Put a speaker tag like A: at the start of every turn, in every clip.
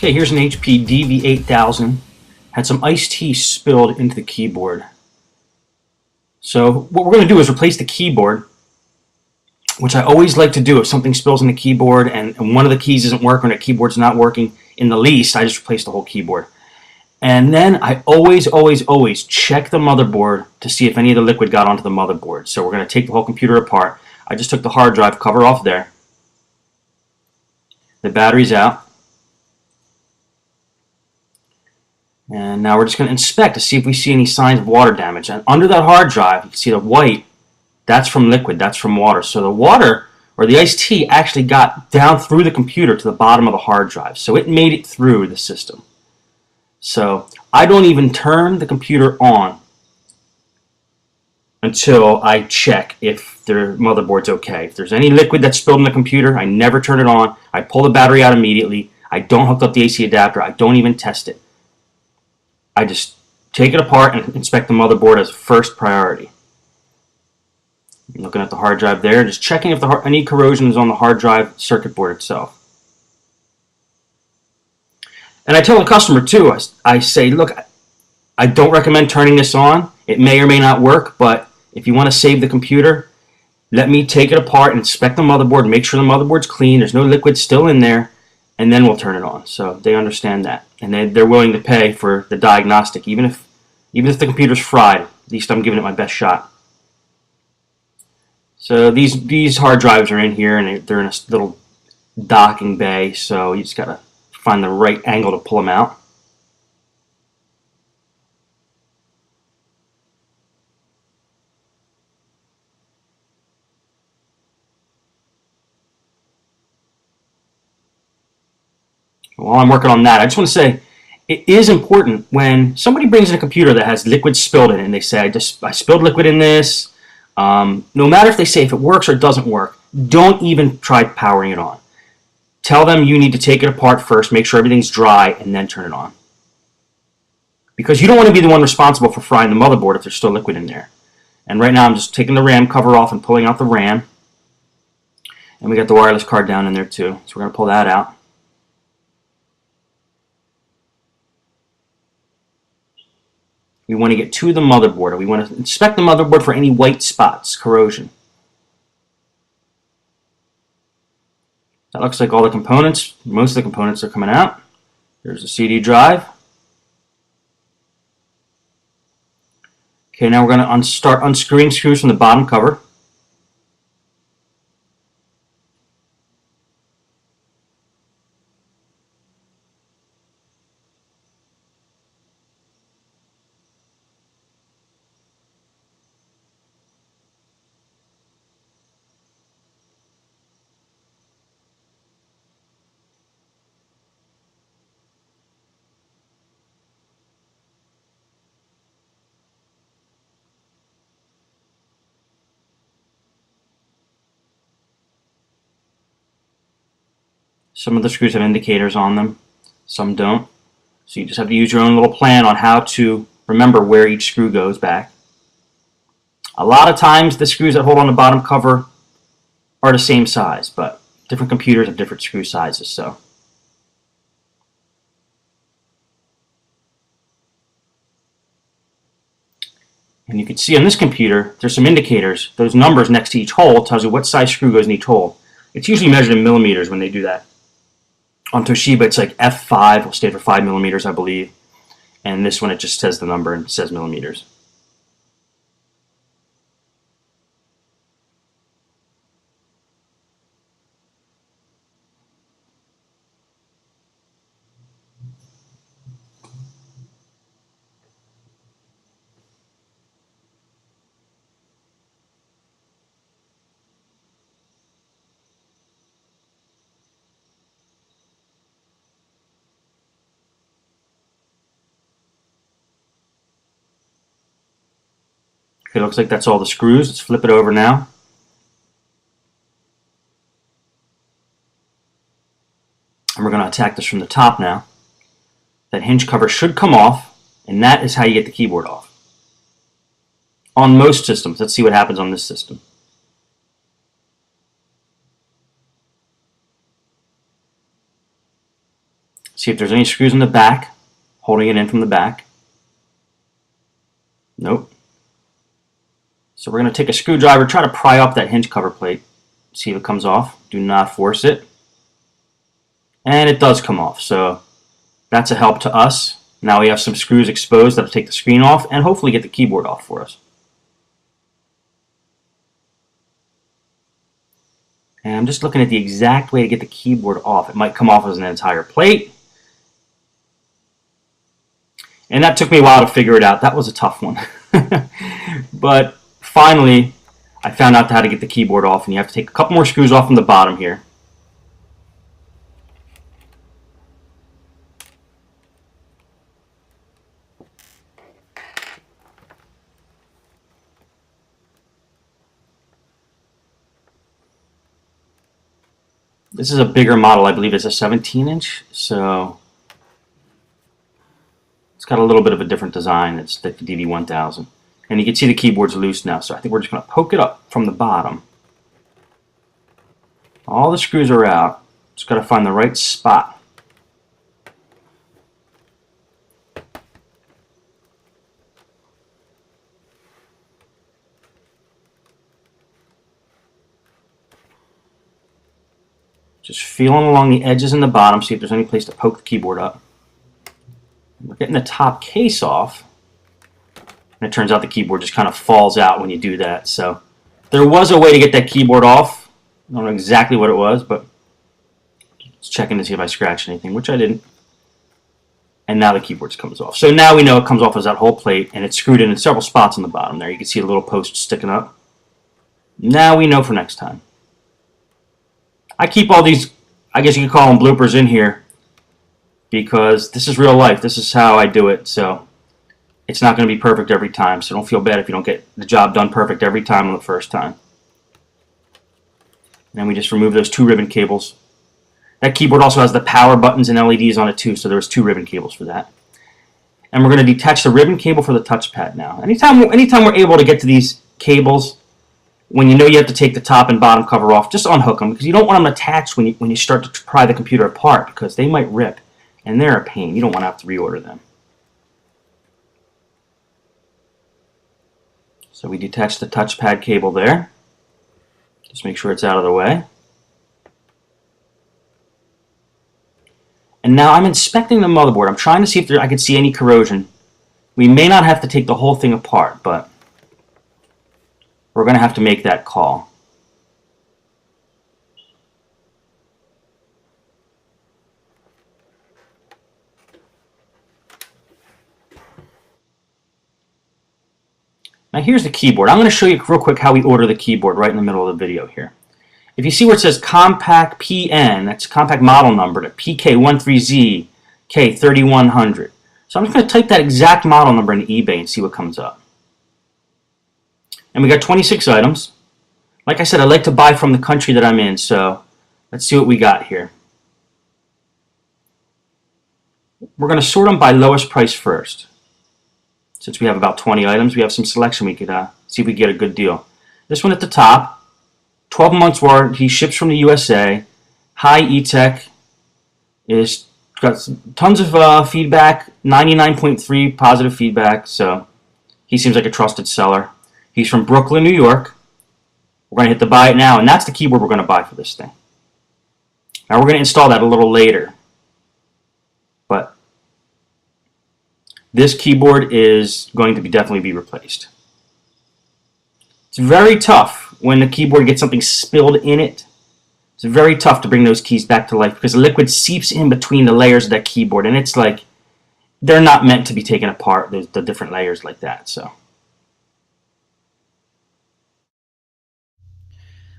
A: Okay, here's an HP DV8000. Had some iced tea spilled into the keyboard. So what we're going to do is replace the keyboard, which I always like to do if something spills in the keyboard and one of the keys isn't working or the keyboard's not working in the least. I just replace the whole keyboard. And then I always check the motherboard to see if any of the liquid got onto the motherboard. So we're going to take the whole computer apart. I just took the hard drive cover off there. The battery's out. And now we're just going to inspect to see if we see any signs of water damage. And under that hard drive, you can see the white. That's from liquid. That's from water. So the water, or the iced tea, actually got down through the computer to the bottom of the hard drive. So it made it through the system. So I don't even turn the computer on until I check if the motherboard's okay. If there's any liquid that's spilled in the computer, I never turn it on. I pull the battery out immediately. I don't hook up the AC adapter. I don't even test it. I just take it apart and inspect the motherboard as first priority. I'm looking at the hard drive there, just checking if any corrosion is on the hard drive circuit board itself. And I tell the customer too, I say, look, I don't recommend turning this on. It may or may not work, but if you want to save the computer, let me take it apart and inspect the motherboard, make sure the motherboard's clean, there's no liquid still in there, and then we'll turn it on. So they understand that. And they're willing to pay for the diagnostic, even if the computer's fried. At least I'm giving it my best shot. So these hard drives are in here, and they're in a little docking bay, so you just got to find the right angle to pull them out. While I'm working on that, I just want to say it is important when somebody brings in a computer that has liquid spilled in it and they say, I spilled liquid in this. No matter if they say if it works or doesn't work, don't even try powering it on. Tell them you need to take it apart first, make sure everything's dry, and then turn it on. Because you don't want to be the one responsible for frying the motherboard if there's still liquid in there. And right now I'm just taking the RAM cover off and pulling out the RAM. And we got the wireless card down in there too. So we're going to pull that out. We want to get to the motherboard. We want to inspect the motherboard for any white spots, corrosion. That looks like all the components. Most of the components are coming out. There's the CD drive. Okay, now we're going to start unscrewing screws from the bottom cover. Some of the screws have indicators on them, some don't. So you just have to use your own little plan on how to remember where each screw goes back. A lot of times the screws that hold on the bottom cover are the same size, but different computers have different screw sizes. So and you can see on this computer there's some indicators. Those numbers next to each hole tells you what size screw goes in each hole. It's usually measured in millimeters when they do that. On Toshiba, it's like F5, will stand for 5 millimeters, I believe. And this one, it just says the number and says millimeters. Okay, looks like that's all the screws. Let's flip it over now. And we're going to attack this from the top now. That hinge cover should come off, and that is how you get the keyboard off. On most systems. Let's see what happens on this system. See if there's any screws in the back, holding it in from the back. Nope. So we're going to take a screwdriver, try to pry up that hinge cover plate, see if it comes off. Do not force it. And it does come off, so that's a help to us. Now we have some screws exposed that'll take the screen off and hopefully get the keyboard off for us. And I'm just looking at the exact way to get the keyboard off. It might come off as an entire plate. And that took me a while to figure it out. That was a tough one. But finally, I found out how to get the keyboard off, and you have to take a couple more screws off from the bottom here. This is a bigger model. I believe it's a 17-inch, so it's got a little bit of a different design. It's the DD1000. And you can see the keyboard's loose now, so I think we're just going to poke it up from the bottom. All the screws are out. Just got to find the right spot. Just feeling along the edges in the bottom, see if there's any place to poke the keyboard up. We're getting the top case off, and it turns out the keyboard just kind of falls out when you do that. So there was a way to get that keyboard off. I don't know exactly what it was, but just checking to see if I scratched anything, which I didn't. And now the keyboard comes off. So now we know it comes off as that whole plate, and it's screwed in several spots on the bottom there. You can see a little post sticking up. Now we know for next time. I keep all these, I guess you could call them bloopers in here, because this is real life. This is how I do it, so it's not going to be perfect every time, so don't feel bad if you don't get the job done perfect every time on the first time. And then we just remove those 2 ribbon cables. That keyboard also has the power buttons and LEDs on it too, so there's 2 ribbon cables for that. And we're going to detach the ribbon cable for the touchpad now. Anytime we're able to get to these cables, when you know you have to take the top and bottom cover off, just unhook them, because you don't want them attached when you start to pry the computer apart, because they might rip, and they're a pain. You don't want to have to reorder them. So we detach the touchpad cable there. Just make sure it's out of the way. And now I'm inspecting the motherboard. I'm trying to see if I can see any corrosion. We may not have to take the whole thing apart, but we're going to have to make that call. Now here's the keyboard. I'm going to show you real quick how we order the keyboard right in the middle of the video here. If you see where it says compact PN, that's compact model number, to PK13Z K3100. So I'm just going to type that exact model number into eBay and see what comes up. And we got 26 items. Like I said, I like to buy from the country that I'm in, so let's see what we got here. We're going to sort them by lowest price first. Since we have about 20 items, we have some selection. We could see if we get a good deal. This one at the top, 12 months warranty, ships from the USA, high E-Tech, is got tons of feedback, 99.3 positive feedback, so he seems like a trusted seller. He's from Brooklyn, New York. We're going to hit the buy it now, and that's the keyboard we're going to buy for this thing. Now we're going to install that a little later. But this keyboard is going to definitely be replaced. It's very tough when the keyboard gets something spilled in it. It's very tough to bring those keys back to life because the liquid seeps in between the layers of that keyboard, and it's like they're not meant to be taken apart. There's the different layers like that. So.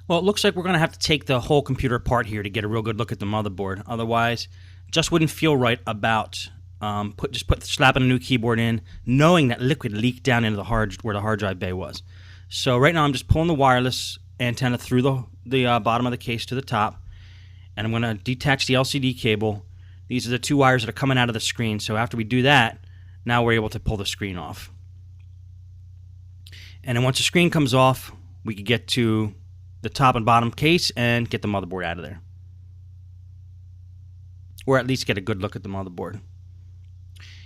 B: Well, it looks like we're going to have to take the whole computer apart here to get a real good look at the motherboard. Otherwise, it just wouldn't feel right about slapping a new keyboard in, knowing that liquid leaked down into where the hard drive bay was. So right now I'm just pulling the wireless antenna through the bottom of the case to the top, and I'm going to detach the LCD cable. These are the 2 wires that are coming out of the screen. So after we do that, now we're able to pull the screen off. And then once the screen comes off, we can get to the top and bottom case and get the motherboard out of there. or at least get a good look at the motherboard.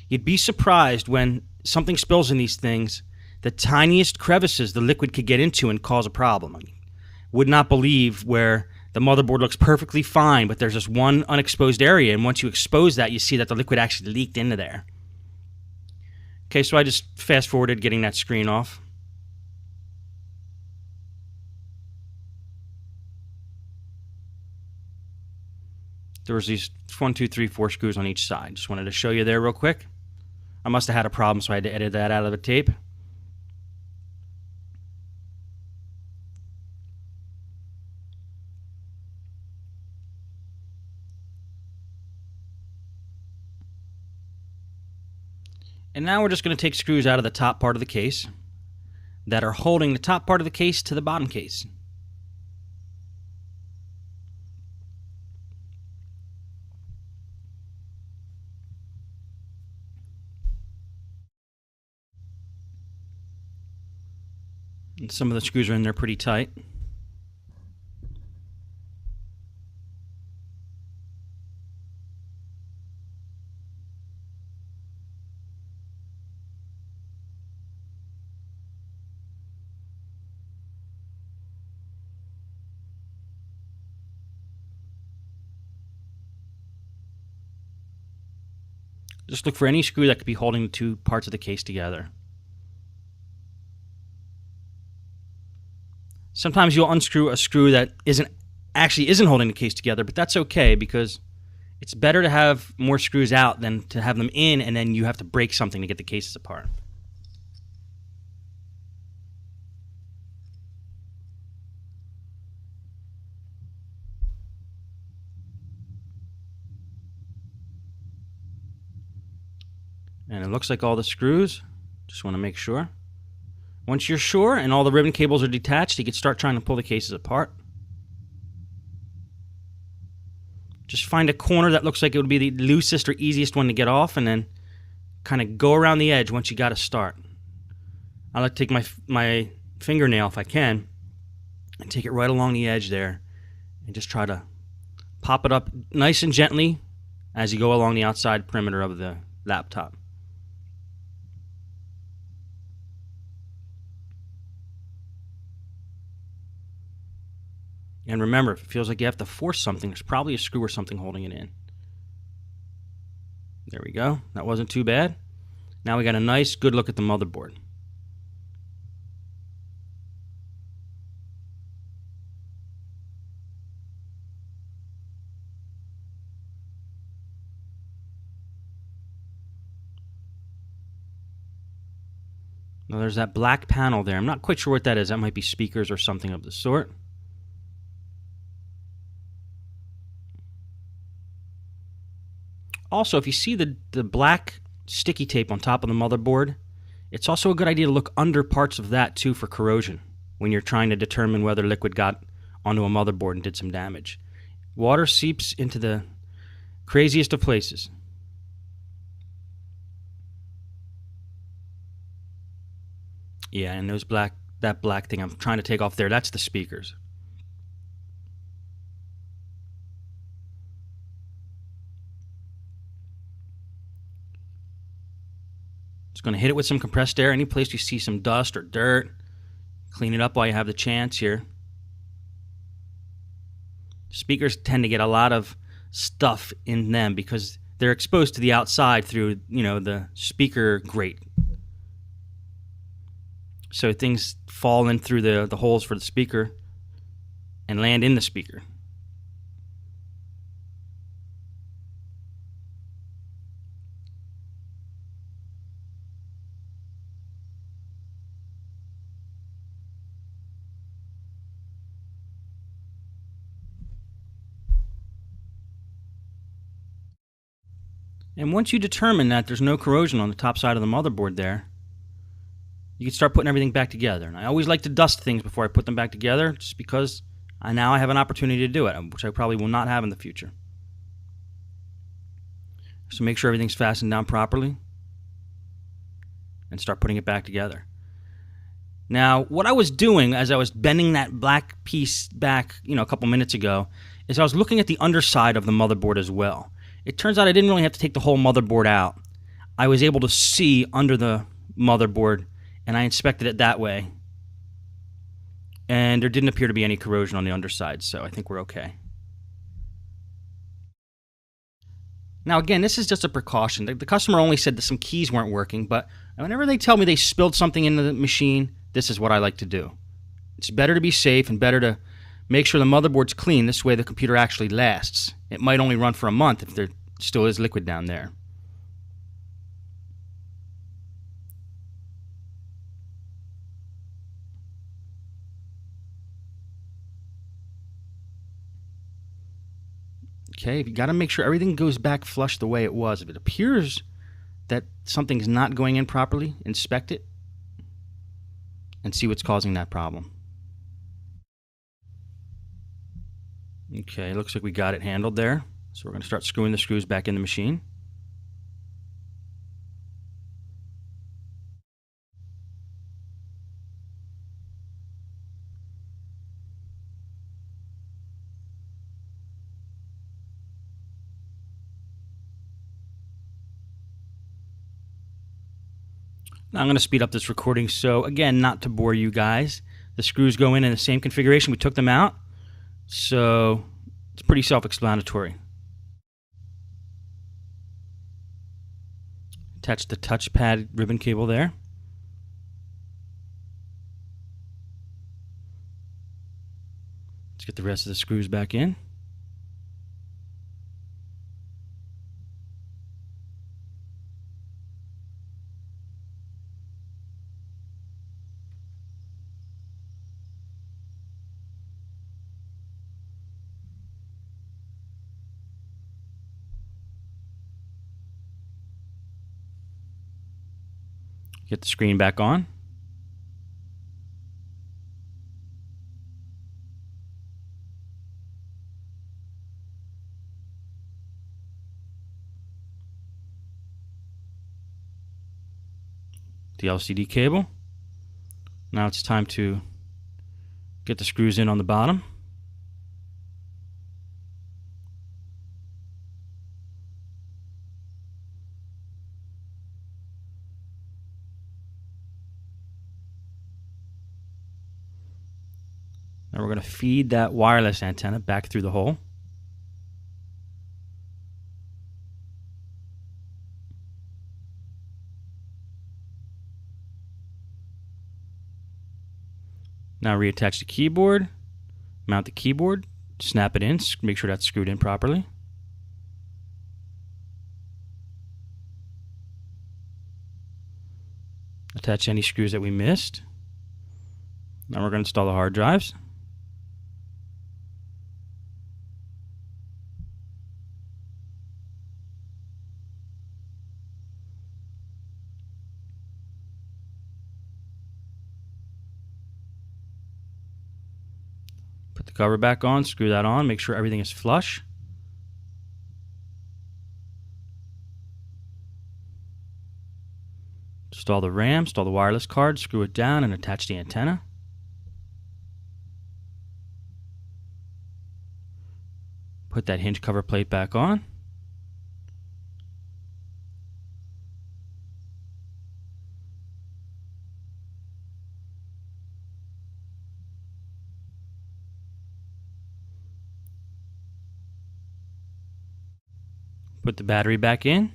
B: You'd be surprised when something spills in these things, the tiniest crevices the liquid could get into and cause a problem. I mean, would not believe where the motherboard looks perfectly fine, but there's this one unexposed area, and once you expose that, you see that the liquid actually leaked into there. Okay, so I just fast forwarded getting that screen off. There was these 1, 2, 3, 4 screws on each side. Just wanted to show you there real quick. I must have had a problem, so I had to edit that out of the tape. And now we're just going to take screws out of the top part of the case that are holding the top part of the case to the bottom case. And some of the screws are in there pretty tight. Just look for any screw that could be holding the two parts of the case together. Sometimes you'll unscrew a screw that isn't holding the case together, but that's okay because it's better to have more screws out than to have them in and then you have to break something to get the cases apart. And it looks like all the screws. Just want to make sure. Once you're sure and all the ribbon cables are detached, you can start trying to pull the cases apart. Just find a corner that looks like it would be the loosest or easiest one to get off and then kind of go around the edge once you got to start. I like to take my fingernail, if I can, and take it right along the edge there and just try to pop it up nice and gently as you go along the outside perimeter of the laptop. And remember, if it feels like you have to force something, there's probably a screw or something holding it in. There we go. That wasn't too bad. Now we got a nice, good look at the motherboard. Now there's that black panel there. I'm not quite sure what that is. That might be speakers or something of the sort. Also, if you see the black sticky tape on top of the motherboard, it's also a good idea to look under parts of that too for corrosion when you're trying to determine whether liquid got onto a motherboard and did some damage. Water seeps into the craziest of places. Yeah, and that black thing I'm trying to take off there, that's the speakers. Just going to hit it with some compressed air. Any place you see some dust or dirt, clean it up while you have the chance here. Speakers tend to get a lot of stuff in them because they're exposed to the outside through, the speaker grate. So things fall in through the holes for the speaker and land in the speaker. And once you determine that there's no corrosion on the top side of the motherboard there, you can start putting everything back together. And I always like to dust things before I put them back together, just because now I have an opportunity to do it, which I probably will not have in the future. So make sure everything's fastened down properly and start putting it back together. Now, what I was doing as I was bending that black piece back, a couple minutes ago, is I was looking at the underside of the motherboard as well. It turns out I didn't really have to take the whole motherboard out. I was able to see under the motherboard, and I inspected it that way. And there didn't appear to be any corrosion on the underside, so I think we're okay. Now again, this is just a precaution. The customer only said that some keys weren't working, but whenever they tell me they spilled something in the machine, this is what I like to do. It's better to be safe and better to make sure the motherboard's clean. This way the computer actually lasts. It might only run for a month if there still is liquid down there. Okay, you got to make sure everything goes back flush the way it was. If it appears that something's not going in properly, inspect it and see what's causing that problem. Okay, looks like we got it handled there. So we're going to start screwing the screws back in the machine. Now I'm going to speed up this recording, so again, not to bore you guys, the screws go in the same configuration. We took them out, so it's pretty self-explanatory. Attach the touchpad ribbon cable there. Let's get the rest of the screws back in. Get the screen back on. The LCD cable. Now it's time to get the screws in on the bottom. Now we're going to feed that wireless antenna back through the hole. Now reattach the keyboard, mount the keyboard, snap it in, make sure that's screwed in properly. Attach any screws that we missed. Now we're going to install the hard drives. Put the cover back on, screw that on, make sure everything is flush. Install the RAM, install the wireless card, screw it down and attach the antenna. Put that hinge cover plate back on. Put the battery back in.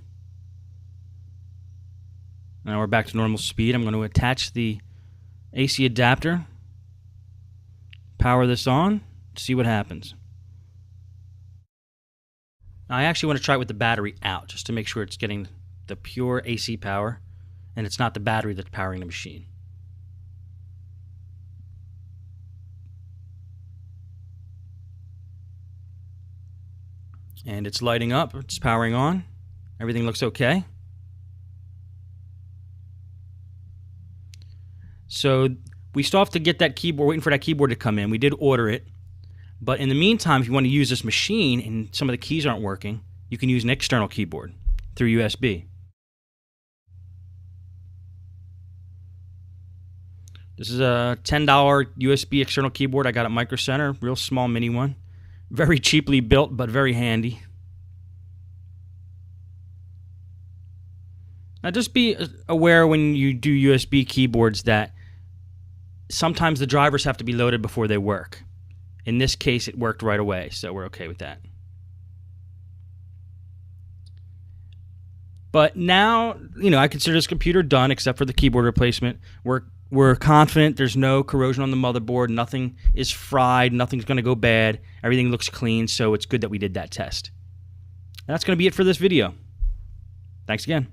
B: Now we're back to normal speed. I'm going to attach the AC adapter, power this on, see what happens. Now I actually want to try it with the battery out, just to make sure it's getting the pure AC power, and it's not the battery that's powering the machine. And it's lighting up, it's powering on. Everything looks okay. So we still have to get that keyboard, waiting for that keyboard to come in. We did order it. But in the meantime, if you want to use this machine and some of the keys aren't working, you can use an external keyboard through USB. This is a $10 USB external keyboard I got at Micro Center, real small mini one. Very cheaply built, but very handy. Now, just be aware when you do USB keyboards that sometimes the drivers have to be loaded before they work. In this case, it worked right away, so we're okay with that. But now, I consider this computer done except for the keyboard replacement. We're confident there's no corrosion on the motherboard. Nothing is fried. Nothing's going to go bad. Everything looks clean, so it's good that we did that test. And that's going to be it for this video. Thanks again.